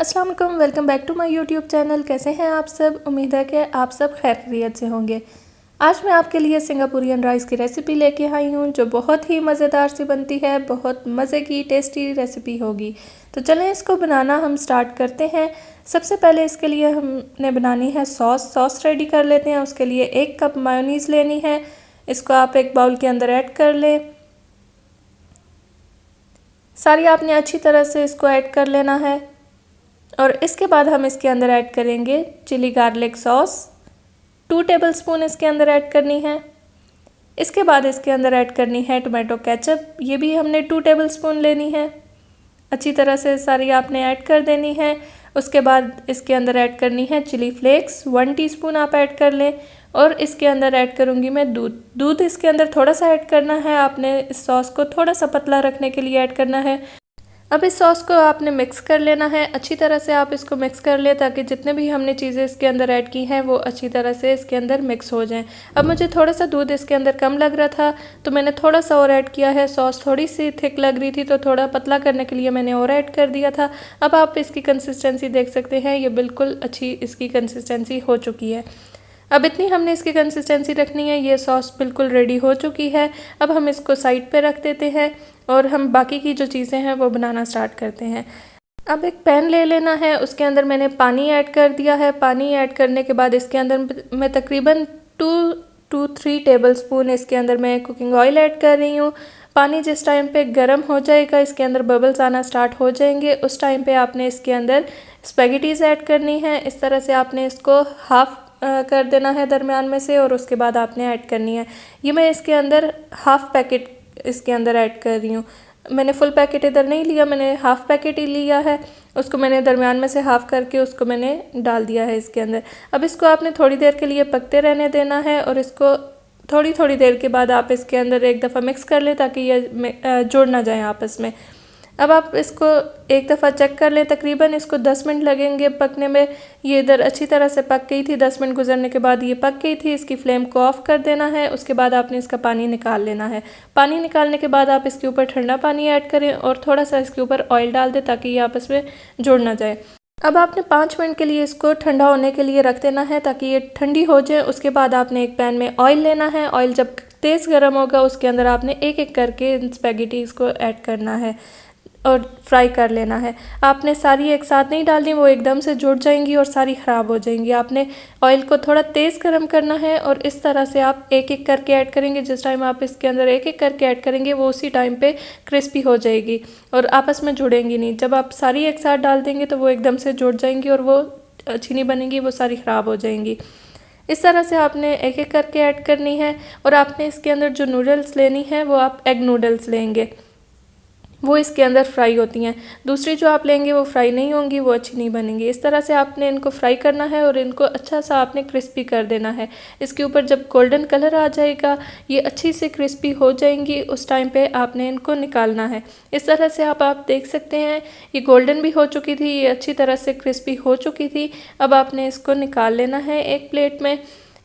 अस्सलाम वालेकुम, welcome back to my YouTube channel. कैसे हैं आप सब? उम्मीद है कि आप सब खैरियत से होंगे। आज मैं आपके लिए सिंगापुरियन राइस की रेसिपी लेके आई हूँ जो बहुत ही मज़ेदार सी बनती है। बहुत मज़े की टेस्टी रेसिपी होगी। तो चलें इसको बनाना हम स्टार्ट करते हैं। सबसे पहले इसके लिए हमने बनानी है सॉस रेडी कर लेते हैं। उसके लिए 1 कप मायोनीज़ लेनी है। इसको आप एक बाउल के अंदर ऐड कर लें। सारी आपने अच्छी तरह से इसको ऐड कर लेना है। और इसके बाद हम इसके अंदर ऐड करेंगे चिली गार्लिक सॉस, 2 टेबलस्पून इसके अंदर ऐड करनी है। इसके बाद इसके अंदर ऐड करनी है टोमेटो केचप, ये भी हमने 2 टेबलस्पून लेनी है। अच्छी तरह से सारी आपने ऐड कर देनी है। उसके बाद इसके अंदर ऐड करनी है चिली फ्लेक्स, 1 टीस्पून आप ऐड कर लें। और इसके अंदर ऐड करूँगी मैं दूध इसके अंदर थोड़ा सा ऐड करना है। आपने इस सॉस को थोड़ा सा पतला रखने के लिए ऐड करना है। अब इस सॉस को आपने मिक्स कर लेना है। अच्छी तरह से आप इसको मिक्स कर लें ताकि जितने भी हमने चीज़ें इसके अंदर ऐड की हैं वो अच्छी तरह से इसके अंदर मिक्स हो जाएं। अब मुझे थोड़ा सा दूध इसके अंदर कम लग रहा था तो मैंने थोड़ा सा और ऐड किया है। सॉस थोड़ी सी थिक लग रही थी तो थोड़ा पतला करने के लिए मैंने और ऐड कर दिया था। अब आप इसकी कंसिस्टेंसी देख सकते हैं, ये बिल्कुल अच्छी इसकी कंसिस्टेंसी हो चुकी है। अब इतनी हमने इसकी कंसिस्टेंसी रखनी है। ये सॉस बिल्कुल रेडी हो चुकी है। अब हम इसको साइड पे रख देते हैं और हम बाकी की जो चीज़ें हैं वो बनाना स्टार्ट करते हैं। अब एक पैन ले लेना है, उसके अंदर मैंने पानी ऐड कर दिया है। पानी ऐड करने के बाद इसके अंदर मैं तकरीबन 2-3 टेबलस्पून इसके अंदर मैं कुकिंग ऑयल ऐड कर रही हूँ। पानी जिस टाइम पे गर्म हो जाएगा, इसके अंदर बबल्स आना स्टार्ट हो जाएंगे, उस टाइम पे आपने इसके अंदर स्पैगेटीज़ ऐड करनी है। इस तरह से आपने इसको हाफ़ कर देना है दरमियान में से और उसके बाद आपने ऐड करनी है। ये मैं इसके अंदर हाफ़ पैकेट इसके अंदर ऐड कर रही हूँ। मैंने फुल पैकेट इधर नहीं लिया, मैंने हाफ़ पैकेट ही लिया है। उसको मैंने दरमियान में से हाफ़ करके उसको मैंने डाल दिया है इसके अंदर। अब इसको आपने थोड़ी देर के लिए पकते रहने देना है और इसको थोड़ी थोड़ी देर के बाद आप इसके अंदर एक दफ़ा मिक्स कर लें ताकि ये जुड़ ना जाए आपस में। अब आप इसको एक दफ़ा चेक कर लें। तकरीबन इसको 10 मिनट लगेंगे पकने में। ये इधर अच्छी तरह से पक गई थी। 10 मिनट गुजरने के बाद ये पक गई थी। इसकी फ्लेम को ऑफ़ कर देना है। उसके बाद आपने इसका पानी निकाल लेना है। पानी निकालने के बाद आप इसके ऊपर ठंडा पानी ऐड करें और थोड़ा सा इसके ऊपर ऑयल डाल दें ताकि ये आपस में जुड़ ना जाए। अब आपने 5 मिनट के लिए इसको ठंडा होने के लिए रख देना है ताकि ये ठंडी हो जाए। उसके बाद आपने एक पैन में ऑयल लेना है। ऑयल जब तेज़ गर्म होगा उसके अंदर आपने एक एक करके इन स्पैगेटीज़ को ऐड करना है और फ्राई कर लेना है। आपने सारी एक साथ नहीं डालनी, वो एकदम से जुड़ जाएंगी और सारी ख़राब हो जाएंगी। आपने ऑयल को थोड़ा तेज़ गर्म करना है और इस तरह से आप एक एक करके ऐड करेंगे। जिस टाइम आप इसके अंदर एक एक करके ऐड करेंगे वो उसी टाइम पे क्रिस्पी हो जाएगी और आपस में जुड़ेंगी नहीं। जब आप सारी एक साथ डाल देंगे तो वो एकदम से जुड़ जाएंगी और वो अच्छी नहीं बनेंगी, वो सारी ख़राब हो जाएंगी। इस तरह से आपने एक एक करके ऐड करनी है। और आपने इसके अंदर जो नूडल्स लेनी है वो आप एग नूडल्स लेंगे, वो इसके अंदर फ्राई होती हैं। दूसरी जो आप लेंगे वो फ्राई नहीं होंगी, वो अच्छी नहीं बनेंगी। इस तरह से आपने इनको फ्राई करना है और इनको अच्छा सा आपने क्रिस्पी कर देना है। इसके ऊपर जब गोल्डन कलर आ जाएगा, ये अच्छी से क्रिस्पी हो जाएंगी, उस टाइम पे आपने इनको निकालना है। इस तरह से आप देख सकते हैं ये गोल्डन भी हो चुकी थी, ये अच्छी तरह से क्रिस्पी हो चुकी थी। अब आपने इसको निकाल लेना है एक प्लेट में।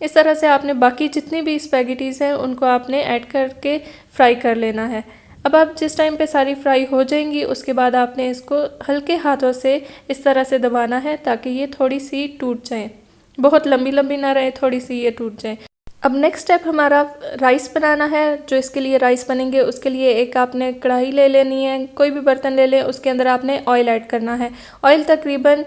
इस तरह से आपने बाकी जितनी भी स्पैगेटीज़ हैं उनको आपने ऐड करके फ्राई कर लेना है। अब आप जिस टाइम पे सारी फ्राई हो जाएंगी उसके बाद आपने इसको हल्के हाथों से इस तरह से दबाना है ताकि ये थोड़ी सी टूट जाए, बहुत लंबी लंबी ना रहे, थोड़ी सी ये टूट जाए। अब नेक्स्ट स्टेप हमारा राइस बनाना है। जो इसके लिए राइस बनेंगे उसके लिए एक आपने कढ़ाई ले लेनी है, कोई भी बर्तन ले लें, उसके अंदर आपने ऑयल ऐड करना है। ऑयल तकरीबन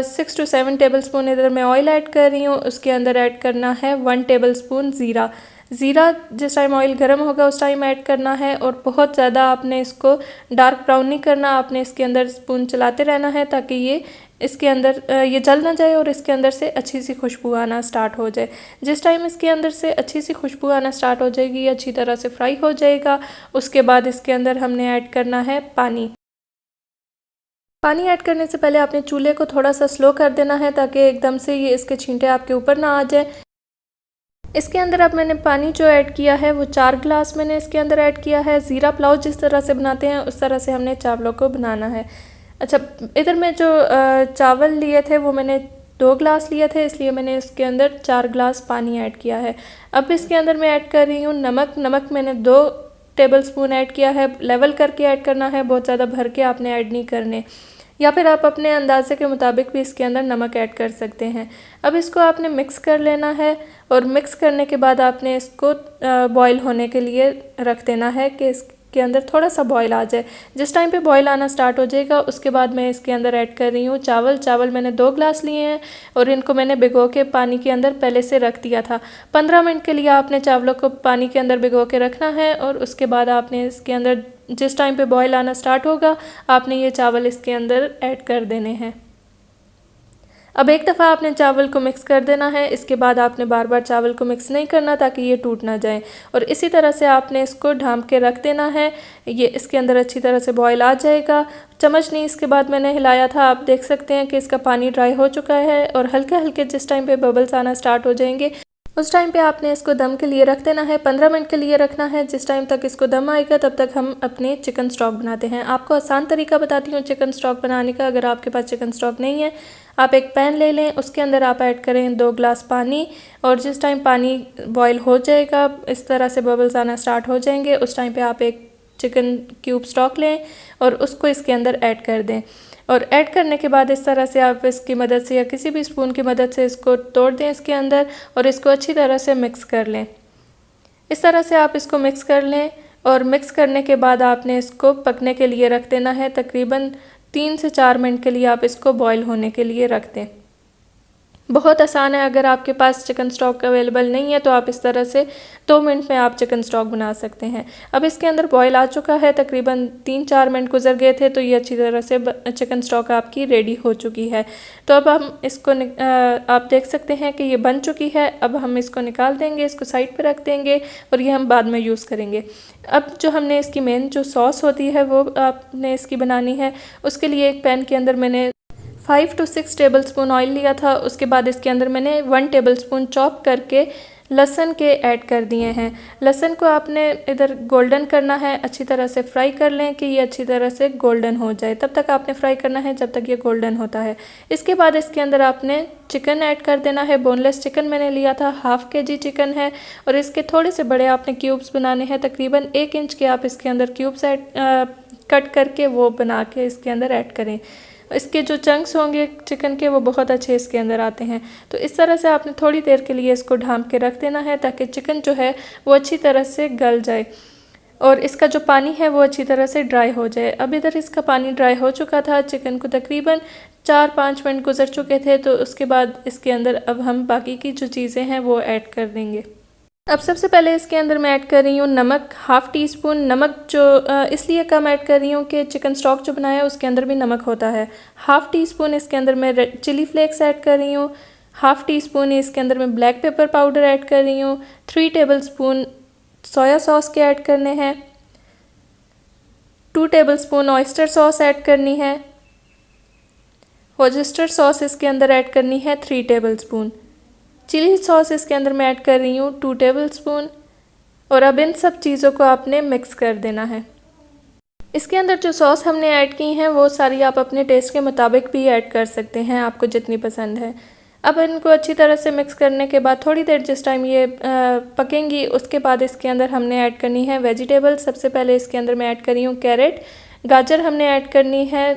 6 to 7 टेबलस्पून इधर मैं ऑयल ऐड कर रही हूँ। उसके अंदर ऐड करना है 1 टेबलस्पून ज़ीरा। ज़ीरा जिस टाइम ऑयल गर्म होगा उस टाइम ऐड करना है और बहुत ज़्यादा आपने इसको डार्क ब्राउन नहीं करना। आपने इसके अंदर स्पून चलाते रहना है ताकि ये इसके अंदर ये जल ना जाए और इसके अंदर से अच्छी सी खुशबू आना स्टार्ट हो जाए। जिस टाइम इसके अंदर से अच्छी सी खुशबू आना स्टार्ट हो जाएगी, ये अच्छी तरह से फ्राई हो जाएगा। उसके बाद इसके अंदर हमने ऐड करना है पानी। पानी ऐड करने से पहले आपने चूल्हे को थोड़ा सा स्लो कर देना है ताकि एकदम से ये इसके छींटे आपके ऊपर ना आ जाए। इसके अंदर अब मैंने पानी जो ऐड किया है वो 4 गिलास मैंने इसके अंदर ऐड किया है। ज़ीरा पुलाव जिस तरह से बनाते हैं उस तरह से हमने चावलों को बनाना है। अच्छा, इधर मैं जो चावल लिए थे वो मैंने 2 गिलास लिए थे, इसलिए मैंने इसके अंदर 4 गिलास पानी ऐड किया है। अब इसके अंदर मैं ऐड कर रही हूँ नमक मैंने 2 टेबलस्पून ऐड किया है। लेवल करके ऐड करना है, बहुत ज़्यादा भर के आपने ऐड नहीं करने। या फिर आप अपने अंदाजे के मुताबिक भी इसके अंदर नमक ऐड कर सकते हैं। अब इसको आपने मिक्स कर लेना है और मिक्स करने के बाद आपने इसको बॉईल होने के लिए रख देना है कि इसके अंदर थोड़ा सा बॉईल आ जाए। जिस टाइम पे बॉईल आना स्टार्ट हो जाएगा उसके बाद मैं इसके अंदर ऐड कर रही हूँ चावल मैंने 2 ग्लास लिए हैं और इनको मैंने भिगो के पानी के अंदर पहले से रख दिया था। 15 मिनट के लिए आपने चावलों को पानी के अंदर भिगो के रखना है और उसके बाद आपने इसके अंदर जिस टाइम पे बॉईल आना स्टार्ट होगा आपने ये चावल इसके अंदर ऐड कर देने हैं। अब एक दफ़ा आपने चावल को मिक्स कर देना है, इसके बाद आपने बार बार चावल को मिक्स नहीं करना ताकि ये टूट ना जाए और इसी तरह से आपने इसको ढाँप के रख देना है। ये इसके अंदर अच्छी तरह से बॉईल आ जाएगा। चम्मच नहीं इसके बाद मैंने हिलाया था, आप देख सकते हैं कि इसका पानी ड्राई हो चुका है और हल्के हल्के जिस टाइम पे बबल्स आना स्टार्ट हो जाएंगे उस टाइम पे आपने इसको दम के लिए रख देना है। 15 मिनट के लिए रखना है। जिस टाइम तक इसको दम आएगा तब तक हम अपने चिकन स्टॉक बनाते हैं। आपको आसान तरीका बताती हूँ चिकन स्टॉक बनाने का। अगर आपके पास चिकन स्टॉक नहीं है आप एक पैन ले लें, उसके अंदर आप ऐड करें 2 ग्लास पानी और जिस टाइम पानी बॉयल हो जाएगा इस तरह से बबल्स आना स्टार्ट हो जाएंगे उस टाइम पर आप एक चिकन क्यूब स्टॉक लें और उसको इसके अंदर ऐड कर दें और ऐड करने के बाद इस तरह से आप इसकी मदद से या किसी भी स्पून की मदद से इसको तोड़ दें इसके अंदर और इसको अच्छी तरह से मिक्स कर लें। इस तरह से आप इसको मिक्स कर लें और मिक्स करने के बाद आपने इसको पकने के लिए रख देना है। तकरीबन 3 से 4 मिनट के लिए आप इसको बॉईल होने के लिए रख दें। बहुत आसान है। अगर आपके पास चिकन स्टॉक अवेलेबल नहीं है तो आप इस तरह से 2 मिनट में आप चिकन स्टॉक बना सकते हैं। अब इसके अंदर बॉयल आ चुका है, तकरीबन 3-4 मिनट गुजर गए थे तो ये अच्छी तरह से चिकन स्टॉक आपकी रेडी हो चुकी है। तो अब हम इसको आप देख सकते हैं कि ये बन चुकी है। अब हम इसको निकाल देंगे, इसको साइड पर रख देंगे और ये हम बाद में यूज़ करेंगे। अब जो हमने इसकी मेन जो सॉस होती है वो आपने इसकी बनानी है। उसके लिए एक पैन के अंदर मैंने 5 to 6 टेबल स्पून ऑयल लिया था। उसके बाद इसके अंदर मैंने 1 टेबल स्पून चॉप करके लहसुन के ऐड कर दिए हैं। लहसुन को आपने इधर गोल्डन करना है, अच्छी तरह से फ्राई कर लें कि ये अच्छी तरह से गोल्डन हो जाए। तब तक आपने फ्राई करना है जब तक ये गोल्डन होता है। इसके बाद इसके अंदर आपने चिकन ऐड कर देना है। बोनलेस चिकन मैंने लिया था, ½ kg चिकन है और इसके थोड़े से बड़े आपने क्यूब्स बनाने हैं। तकरीबन 1 इंच के आप इसके अंदर क्यूब्स कट करके वो बना के इसके अंदर ऐड करें। इसके जो चंक्स होंगे चिकन के वो बहुत अच्छे इसके अंदर आते हैं। तो इस तरह से आपने थोड़ी देर के लिए इसको ढाँप के रख देना है ताकि चिकन जो है वो अच्छी तरह से गल जाए और इसका जो पानी है वो अच्छी तरह से ड्राई हो जाए। अब इधर इसका पानी ड्राई हो चुका था, चिकन को तकरीबन 4-5 मिनट गुजर चुके थे। तो उसके बाद इसके अंदर अब हम बाकी की जो चीज़ें हैं वो ऐड कर देंगे। अब सबसे पहले इसके अंदर मैं ऐड कर रही हूँ नमक, ½ टीस्पून। नमक जो इसलिए कम ऐड कर रही हूँ कि चिकन स्टॉक जो बनाया है उसके अंदर भी नमक होता है। ½ टीस्पून इसके अंदर मैं रेड चिली फ्लेक्स ऐड कर रही हूँ। ½ टीस्पून इसके अंदर मैं ब्लैक पेपर पाउडर ऐड कर रही हूँ। 3 टेबल स्पून सोया सॉस के ऐड करने हैं। 2 table spoon oyster sauce add करनी है। वर्सेस्टर सॉस इसके अंदर ऐड करनी है 3 टेबल स्पून। चिली सॉस इसके अंदर मैं ऐड कर रही हूँ 2 टेबल स्पून और अब इन सब चीज़ों को आपने मिक्स कर देना है। इसके अंदर जो सॉस हमने ऐड की हैं वो सारी आप अपने टेस्ट के मुताबिक भी ऐड कर सकते हैं, आपको जितनी पसंद है। अब इनको अच्छी तरह से मिक्स करने के बाद थोड़ी देर जिस टाइम ये पकेंगी उसके बाद इसके अंदर हमने ऐड करनी है वेजिटेबल। सबसे पहले इसके अंदर मैं ऐड कर रही हूँ कैरेट। गाजर हमने ऐड करनी है,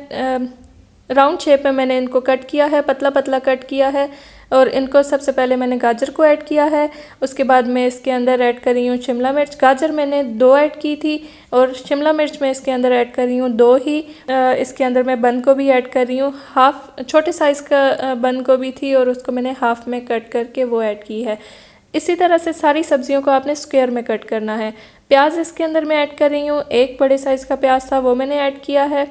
राउंड शेप में मैंने इनको कट किया है, पतला पतला कट किया है और इनको सबसे पहले मैंने गाजर को ऐड किया है। उसके बाद मैं इसके अंदर ऐड कर रही हूँ शिमला मिर्च। गाजर मैंने 2 ऐड की थी और शिमला मिर्च मैं इसके अंदर ऐड कर रही हूँ 2 ही। इसके अंदर मैं बंद गोभी ऐड कर रही हूँ, ½ छोटे साइज़ का बंद गोभी थी और उसको मैंने ½ में कट करके वो ऐड की है। इसी तरह से सारी सब्जियों को आपने स्क्वायर में कट करना है। प्याज इसके अंदर मैं ऐड कर रही हूँ, 1 बड़े साइज़ का प्याज था वो मैंने ऐड किया है।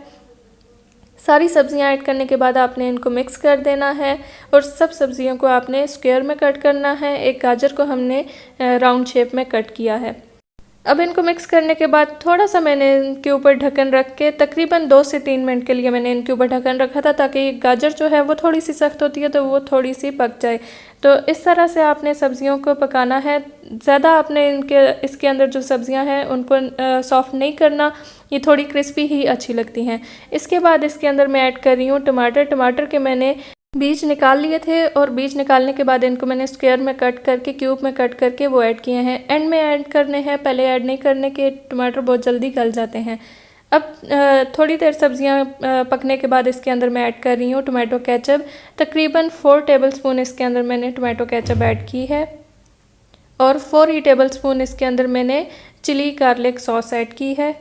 सारी सब्जियां ऐड करने के बाद आपने इनको मिक्स कर देना है और सब सब्जियों को आपने स्क्वायर में कट करना है। एक गाजर को हमने राउंड शेप में कट किया है। अब इनको मिक्स करने के बाद थोड़ा सा मैंने इनके ऊपर ढक्कन रख के तकरीबन 2 से 3 मिनट के लिए मैंने इनके ऊपर ढक्कन रखा था ताकि गाजर जो है वो थोड़ी सी सख्त होती है तो वो थोड़ी सी पक जाए। तो इस तरह से आपने सब्जियों को पकाना है। ज़्यादा आपने इसके अंदर जो सब्जियां हैं उनको सॉफ्ट नहीं करना, ये थोड़ी क्रिस्पी ही अच्छी लगती हैं। इसके बाद इसके अंदर मैं ऐड कर रही हूँ टमाटर। टमाटर के मैंने बीज निकाल लिए थे और बीज निकालने के बाद इनको मैंने स्क्वायर में कट करके क्यूब में कट करके वो ऐड किए हैं। एंड में ऐड करने हैं, पहले ऐड नहीं करने के, टमाटर बहुत जल्दी गल जाते हैं। अब थोड़ी देर सब्जियां पकने के बाद इसके अंदर मैं ऐड कर रही हूँ टोमेटो केचप। तकरीबन 4 टेबलस्पून इसके अंदर मैंने टोमेटो केचप ऐड की है और 4 ही टेबलस्पून इसके अंदर मैंने चिली गार्लिक सॉस ऐड की है।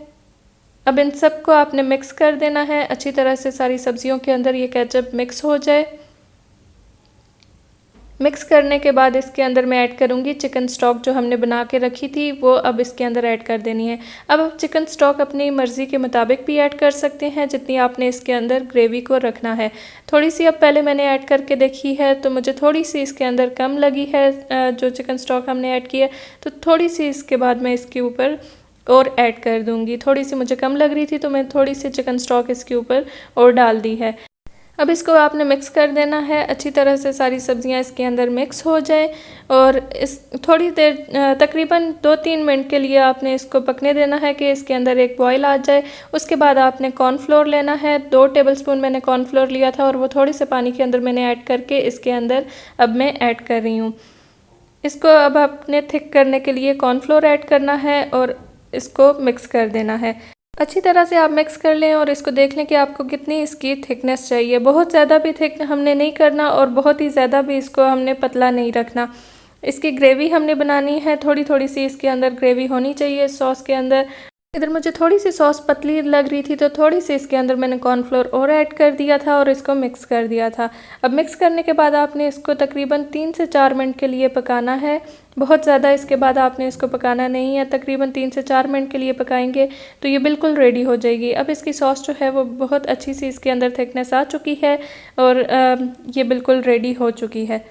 अब इन सब को आपने मिक्स कर देना है अच्छी तरह से, सारी सब्जियों के अंदर ये केचप मिक्स हो जाए। मिक्स करने के बाद इसके अंदर मैं ऐड करूँगी चिकन स्टॉक जो हमने बना के रखी थी, वो अब इसके अंदर ऐड कर देनी है। अब आप चिकन स्टॉक अपनी मर्ज़ी के मुताबिक भी ऐड कर सकते हैं जितनी आपने इसके अंदर ग्रेवी को रखना है। थोड़ी सी अब पहले मैंने ऐड करके देखी है तो मुझे थोड़ी सी इसके अंदर कम लगी है जो चिकन स्टॉक हमने ऐड की है, तो थोड़ी सी इसके बाद मैं इसके ऊपर और ऐड कर दूँगी। थोड़ी सी मुझे कम लग रही थी तो मैं थोड़ी सी चिकन स्टॉक इसके ऊपर और डाल दी है। अब इसको आपने मिक्स कर देना है अच्छी तरह से, सारी सब्जियां इसके अंदर मिक्स हो जाए और इस थोड़ी देर तकरीबन 2-3 मिनट के लिए आपने इसको पकने देना है कि इसके अंदर एक बॉयल आ जाए। उसके बाद आपने कॉर्नफ्लोर लेना है, 2 टेबलस्पून मैंने कॉर्नफ्लोर लिया था और वो थोड़े से पानी के अंदर मैंने ऐड करके इसके अंदर अब मैं ऐड कर रही हूँ। इसको अब आपने थिक करने के लिए कॉर्नफ्लोर ऐड करना है और इसको मिक्स कर देना है। अच्छी तरह से आप मिक्स कर लें और इसको देख लें कि आपको कितनी इसकी थिकनेस चाहिए। बहुत ज़्यादा भी थिक हमने नहीं करना और बहुत ही ज़्यादा भी इसको हमने पतला नहीं रखना। इसकी ग्रेवी हमने बनानी है, थोड़ी थोड़ी सी इसके अंदर ग्रेवी होनी चाहिए सॉस के अंदर। इधर मुझे थोड़ी सी सॉस पतली लग रही थी तो थोड़ी सी इसके अंदर मैंने कॉर्नफ्लोर और ऐड कर दिया था और इसको मिक्स कर दिया था। अब मिक्स करने के बाद आपने इसको तकरीबन 3 से 4 मिनट के लिए पकाना है। बहुत ज़्यादा इसके बाद आपने इसको पकाना नहीं है, तकरीबन 3 से 4 मिनट के लिए पकाएंगे तो ये बिल्कुल रेडी हो जाएगी। अब इसकी सॉस जो है वो बहुत अच्छी सी इसके अंदर थिकनेस आ चुकी है और ये बिल्कुल रेडी हो चुकी है।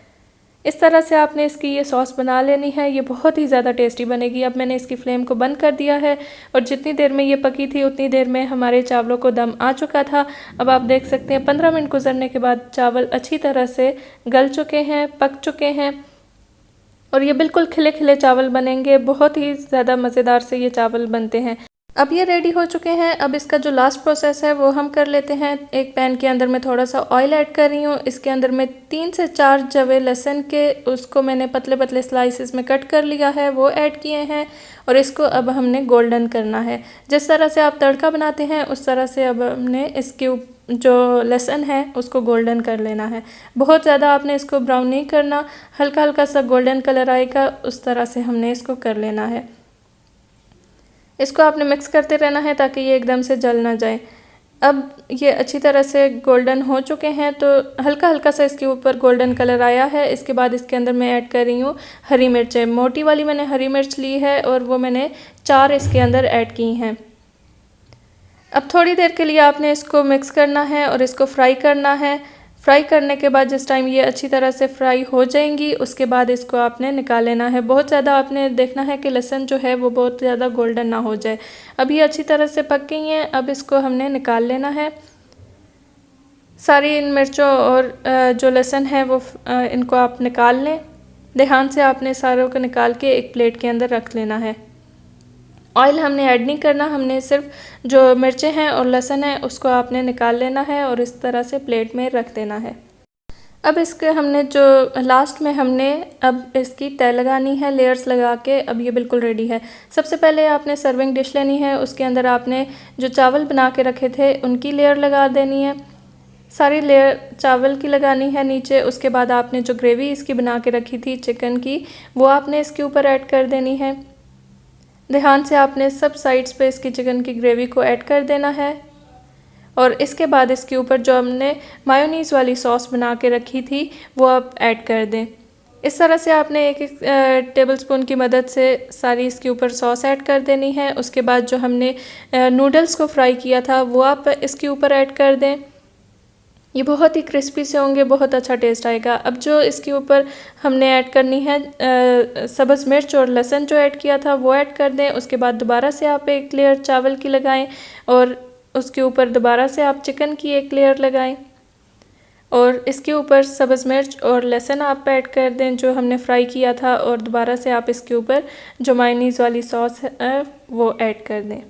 इस तरह से आपने इसकी ये सॉस बना लेनी है, ये बहुत ही ज़्यादा टेस्टी बनेगी। अब मैंने इसकी फ्लेम को बंद कर दिया है और जितनी देर में ये पकी थी उतनी देर में हमारे चावलों को दम आ चुका था। अब आप देख सकते हैं 15 मिनट गुजरने के बाद चावल अच्छी तरह से गल चुके हैं, पक चुके हैं और ये बिल्कुल खिले खिले चावल बनेंगे। बहुत ही ज़्यादा मज़ेदार से ये चावल बनते हैं। अब ये रेडी हो चुके हैं। अब इसका जो लास्ट प्रोसेस है वो हम कर लेते हैं। एक पैन के अंदर मैं थोड़ा सा ऑयल ऐड कर रही हूँ। इसके अंदर मैं 3 से 4 जवे लहसुन के, उसको मैंने पतले पतले स्लाइसेस में कट कर लिया है, वो ऐड किए हैं और इसको अब हमने गोल्डन करना है। जिस तरह से आप तड़का बनाते हैं उस तरह से अब हमने इसके जो लहसुन है उसको गोल्डन कर लेना है। बहुत ज़्यादा आपने इसको ब्राउन नहीं करना, हल्का हल्का सा गोल्डन कलर आएगा उस तरह से हमने इसको कर लेना है। इसको आपने मिक्स करते रहना है ताकि ये एकदम से जल ना जाए। अब ये अच्छी तरह से गोल्डन हो चुके हैं तो हल्का हल्का सा इसके ऊपर गोल्डन कलर आया है। इसके बाद इसके अंदर मैं ऐड कर रही हूँ हरी मिर्चें। मोटी वाली मैंने हरी मिर्च ली है और वो मैंने 4 इसके अंदर ऐड की हैं। अब थोड़ी देर के लिए आपने इसको मिक्स करना है और इसको फ्राई करना है। फ्राई करने के बाद जिस टाइम ये अच्छी तरह से फ्राई हो जाएंगी उसके बाद इसको आपने निकाल लेना है। बहुत ज़्यादा आपने देखना है कि लहसुन जो है वो बहुत ज़्यादा गोल्डन ना हो जाए। अब ये अच्छी तरह से पक गई हैं, अब इसको हमने निकाल लेना है। सारी इन मिर्चों और जो लहसुन है वो इनको आप निकाल लें। ध्यान से आपने सारों को निकाल के एक प्लेट के अंदर रख लेना है। ऑयल हमने ऐड नहीं करना, हमने सिर्फ जो मिर्चें हैं और लहसुन है उसको आपने निकाल लेना है और इस तरह से प्लेट में रख देना है। अब इसके हमने जो लास्ट में हमने अब इसकी तय लगानी है लेयर्स लगा के। अब ये बिल्कुल रेडी है। सबसे पहले आपने सर्विंग डिश लेनी है, उसके अंदर आपने जो चावल बना के रखे थे उनकी लेयर लगा देनी है। सारी लेयर चावल की लगानी है नीचे। उसके बाद आपने जो ग्रेवी इसकी बना के रखी थी चिकन की, वो आपने इसके ऊपर ऐड कर देनी है। ध्यान से आपने सब साइड्स पे इसकी चिकन की ग्रेवी को ऐड कर देना है और इसके बाद इसके ऊपर जो हमने मायोनीज़ वाली सॉस बना के रखी थी वो आप ऐड कर दें। इस तरह से आपने एक टेबलस्पून की मदद से सारी इसके ऊपर सॉस ऐड कर देनी है। उसके बाद जो हमने नूडल्स को फ्राई किया था वो आप इसके ऊपर ऐड कर दें। ये बहुत ही क्रिस्पी से होंगे, बहुत अच्छा टेस्ट आएगा। अब जो इसके ऊपर हमने ऐड करनी है सब्ज़ मिर्च और लहसुन जो ऐड किया था वो ऐड कर दें। उसके बाद दोबारा से आप एक लेयर चावल की लगाएं और उसके ऊपर दोबारा से आप चिकन की एक लेयर लगाएं और इसके ऊपर सब्ज़ मिर्च और लहसुन आप ऐड कर दें जो हमने फ्राई किया था और दोबारा से आप इसके ऊपर जो मायोनीज़ वाली सॉस है वो ऐड कर दें।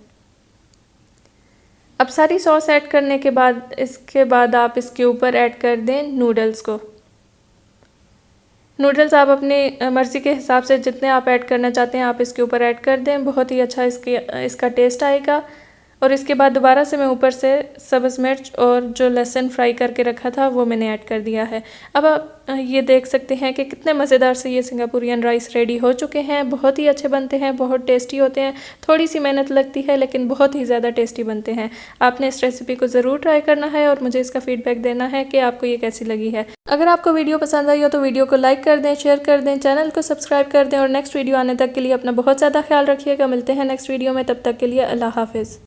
अब सारी सॉस ऐड करने के बाद इसके बाद आप इसके ऊपर ऐड कर दें नूडल्स को। नूडल्स आप अपनी मर्ज़ी के हिसाब से जितने आप ऐड करना चाहते हैं आप इसके ऊपर ऐड कर दें। बहुत ही अच्छा इसका टेस्ट आएगा और इसके बाद दोबारा से मैं ऊपर से सब्ज़ मिर्च और जो लहसुन फ्राई करके रखा था वो मैंने ऐड कर दिया है। अब आप ये देख सकते हैं कि कितने मज़ेदार से ये सिंगापुरियन राइस रेडी हो चुके हैं। बहुत ही अच्छे बनते हैं, बहुत टेस्टी होते हैं। थोड़ी सी मेहनत लगती है लेकिन बहुत ही ज़्यादा टेस्टी बनते हैं। आपने इस रेसिपी को ज़रूर ट्राई करना है और मुझे इसका फीडबैक देना है कि आपको ये कैसी लगी है। अगर आपको वीडियो पसंद आई हो तो वीडियो को लाइक कर दें, शेयर कर दें, चैनल को सब्सक्राइब कर दें और नेक्स्ट वीडियो आने तक के लिए अपना बहुत ज़्यादा ख्याल रखिएगा। मिलते हैं नेक्स्ट वीडियो में, तब तक के लिए अल्लाह हाफिज़।